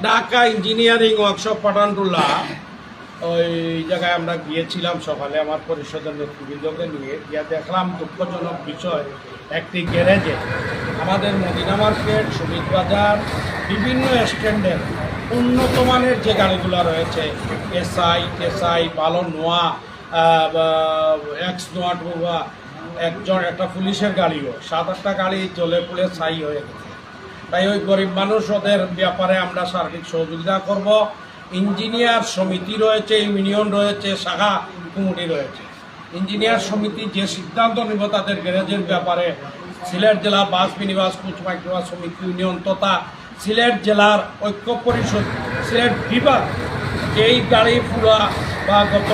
Dhaka engineering workshop Pathantula ওই জায়গায় আমরা গিয়েছিলাম সকালে আমার পরিষদের নেতৃবৃন্দকে নিয়ে গিয়ে দেখলাম দুঃখজনক বিষয় একটি গ্যারেজে আমাদের মদিনা মার্কেট শ্রমিক বাজার বিভিন্ন স্ট্যান্ডের উন্নত মানের যে গাড়িগুলো রয়েছে এসআই ভালো নোয়া এক্স নোয়া টুবা একটা পুলিশের গাড়িও 7-8টা গাড়ি জ্বলে পুড়ে ছাই হয়ে গেছে। তাই ওই গরিব মানুষ ওদের ব্যাপারে আমরা সার্বিক সহযোগিতা করব। ইঞ্জিনিয়ার সমিতি রয়েছে, ইউনিয়ন রয়েছে, শাখা কমিটি রয়েছে। ইঞ্জিনিয়ার সমিতি যে সিদ্ধান্ত নিব তাদের গ্যারেজের ব্যাপারে সিলেট জেলা বাস মিনিবাস কোচ মাইক্রোবাস সমিতি ইউনিয়ন তথা সিলেট জেলার ঐক্য পরিষদ সিলেট বিভাগ এই গাড়ি ফুলা বা গত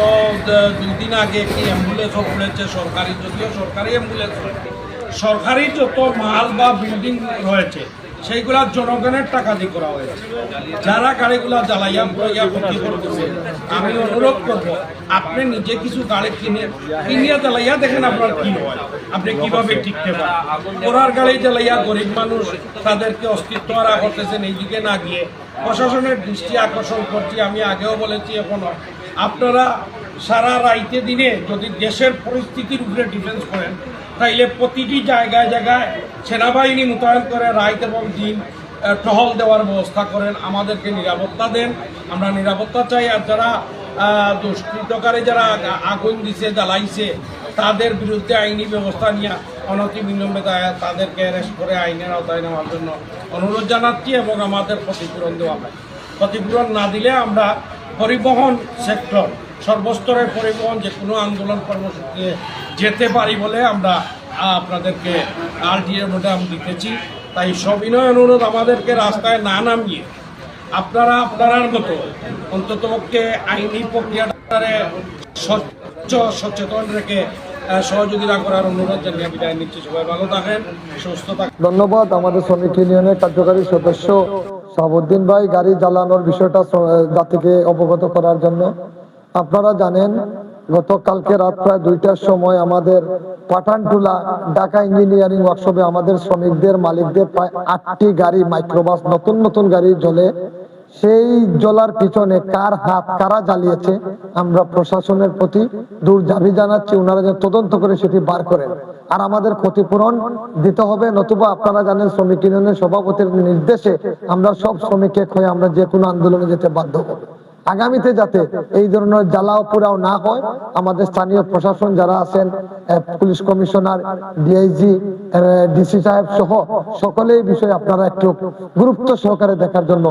2 দিন আগে একটি অ্যাম্বুলেন্সও খুলেছে সরকারি, যদিও সরকারি অ্যাম্বুলেন্স সরকারি যত মাল বা বিল্ডিং রয়েছে সেইগুলা জনগণের টাকা দিয়ে করা হয়েছে। যারা গাড়িগুলা জ্বালাইয়া ক্ষতি করতেছে আমি অনুরোধ করব আপনি নিজে কিছু গাড়ি কিনিয়া জ্বালাইয়া দেখেন আপনার কি হয়, আপনি কিভাবে টিকতে পারেন। ওরার গাড়ি জ্বালাইয়া গরিব মানুষ তাদেরকে অস্তিত্ব হারা করতেছেন, এই দিকে না গিয়ে প্রশাসনের দৃষ্টি আকর্ষণ করছি। আমি আগেও বলেছি এখনো আপনারা সারা রাইতে দিনে যদি দেশের পরিস্থিতির উপরে ডিফেন্স করেন তাইলে প্রতিটি জায়গায় জায়গায় সেনাবাহিনী মোতায়েন করে রাত এবং দিন টহল দেওয়ার ব্যবস্থা করেন, আমাদেরকে নিরাপত্তা দেন। আমরা নিরাপত্তা চাই। আর যারা দুষ্কৃতকারী যারা আগুন দিছে জ্বালাইছে তাদের বিরুদ্ধে আইনি ব্যবস্থা নিয়ে অনতিবিলম্বে তাদেরকে অ্যারেস্ট করে আইনের আওতায় নেওয়ার জন্য অনুরোধ জানাচ্ছি এবং আমাদের ক্ষতিপূরণ দেওয়া হয়। ক্ষতিপূরণ না দিলে আমরা পরিবহন সেক্টর সর্বস্তরের পরিবহন যে কোনো আন্দোলন কর্মসূচিতে যেতে পারি বলে আমরা আপনাদেরকে আলটিমেটাম দিতেছি। তাই সবিনয় অনুরোধ আমাদেরকে রাস্তায় না নামিয়ে আপনারা আপনার মতো অন্ততপক্ষে আইনি প্রক্রিয়াটারে স্বচ্ছ সচেতন রেখে সহযোগিতা করার অনুরোধ জানিয়ে বিদায় নিচ্ছি। সবাই ভালো থাকেন, সুস্থ থাকেন। ধন্যবাদ আমাদের শ্রমিক ইউনিয়নের কার্যকারী সদস্য শাহাবুদ্দিন ভাই গাড়ি জ্বালানোর বিষয়টা জাতিকে অবগত করার জন্য। আপনারা জানেন গতকালকে রাত প্রায় 2টার সময় আমাদের পাঠানটুলা ঢাকা ইঞ্জিনিয়ারিং ওয়ার্কশপে আমাদের শ্রমিকদের মালিকদের প্রায় 8টি গাড়ি মাইক্রোবাস নতুন গাড়ি জ্বলে। সেই জ্বলার পিছনে কার হাত, কারা জ্বালিয়েছে আমরা প্রশাসনের প্রতি দূর দাবি জানাচ্ছি, ওনারা যেন তদন্ত করে সেটি বার করেন। আর আমাদের ক্ষতিপূরণ দিতে হবে, নতুবা আপনারা জানেন শ্রমিক ইউনিয়নের সভাপতির নির্দেশে আমরা সব শ্রমিককে হয়ে আমরা যে কোনো আন্দোলনে যেতে বাধ্য হব। আগামীতে যাতে এই ধরনের জ্বালাও পোড়াও না হয় আমাদের স্থানীয় প্রশাসন যারা আছেন, পুলিশ কমিশনার, ডিআইজি, ডিসি সাহেব সহ সকলেই বিষয়ে আপনারা একটু গুরুত্ব সহকারে দেখার জন্য